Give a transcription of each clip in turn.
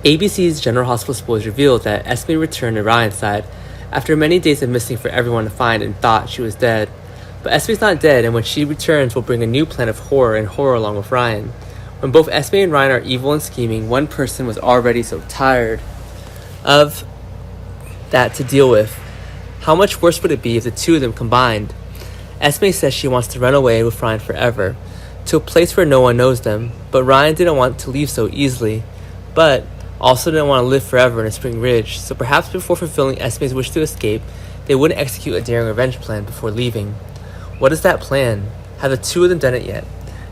ABC's General Hospital Spoilers revealed that Esme returned to Ryan's side after many days of missing for everyone to find and thought she was dead. But Esme's not dead, and when she returns, will bring a new plan of horror and horror along with Ryan. When both Esme and Ryan are evil and scheming, one person was already so tired of that to deal with. How much worse would it be if the two of them combined? Esme says she wants to run away with Ryan forever, to a place where no one knows them, but Ryan didn't want to leave so easily, but also didn't want to live forever in Spring Ridge, so perhaps before fulfilling Esme's wish to escape, they wouldn't execute a daring revenge plan before leaving. What is that plan? Have the two of them done it yet?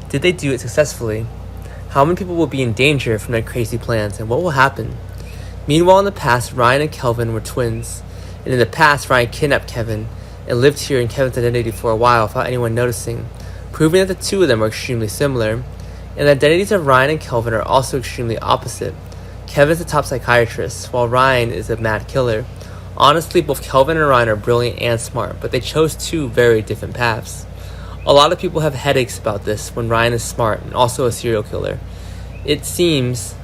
Did they do it successfully? How many people will be in danger from their crazy plans, and what will happen? Meanwhile, in the past, Ryan and Kelvin were twins, and in the past, Ryan kidnapped Kevin and lived here in Kevin's identity for a while without anyone noticing, proving that the two of them are extremely similar, and the identities of Ryan and Kelvin are also extremely opposite. Kevin's a top psychiatrist, while Ryan is a mad killer. Honestly, both Kelvin and Ryan are brilliant and smart, but they chose two very different paths. A lot of people have headaches about this when Ryan is smart and also a serial killer. It seems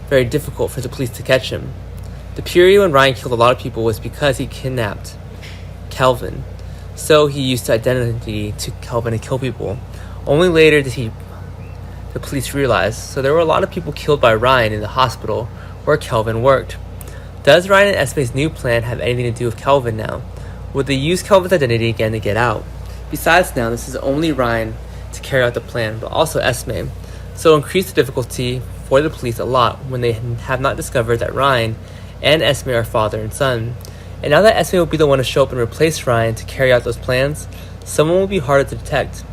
very difficult for the police to catch him. The period when Ryan killed a lot of people was because he kidnapped Kelvin, so he used the identity to Kelvin to kill people. Only later did the police realize, so there were a lot of people killed by Ryan in the hospital where Kelvin worked. Does Ryan and Esme's new plan have anything to do with Kelvin now? Would they use Kelvin's identity again to get out? Besides now, this is only Ryan to carry out the plan, but also Esme, so increase the difficulty for the police a lot when they have not discovered that Ryan and Esme are father and son. And now that Esme will be the one to show up and replace Ryan to carry out those plans, someone will be harder to detect.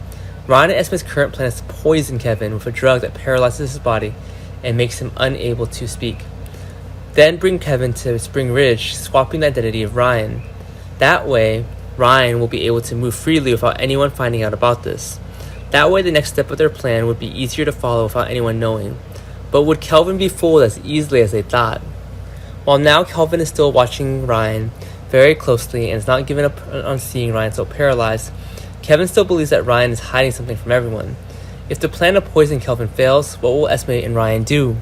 Ryan and Esme's current plan is to poison Kevin with a drug that paralyzes his body and makes him unable to speak. Then bring Kevin to Spring Ridge, swapping the identity of Ryan. That way, Ryan will be able to move freely without anyone finding out about this. That way, the next step of their plan would be easier to follow without anyone knowing. But would Kelvin be fooled as easily as they thought? While now Kelvin is still watching Ryan very closely and is not giving up on seeing Ryan so paralyzed, Kevin still believes that Ryan is hiding something from everyone. If the plan to poison Kelvin fails, what will Esme and Ryan do?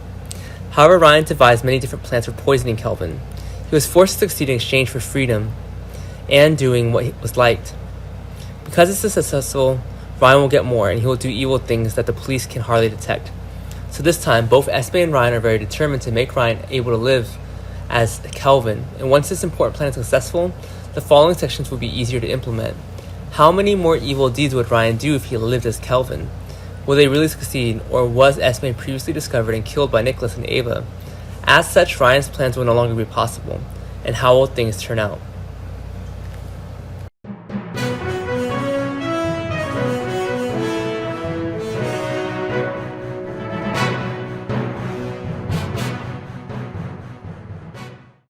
However, Ryan devised many different plans for poisoning Kelvin. He was forced to succeed in exchange for freedom and doing what was liked. Because this is successful, Ryan will get more, and he will do evil things that the police can hardly detect. So this time, both Esme and Ryan are very determined to make Ryan able to live as Kelvin, and once this important plan is successful, the following sections will be easier to implement. How many more evil deeds would Ryan do if he lived as Kelvin? Will they really succeed, or was Esme previously discovered and killed by Nicholas and Ava? As such, Ryan's plans will no longer be possible, and how will things turn out?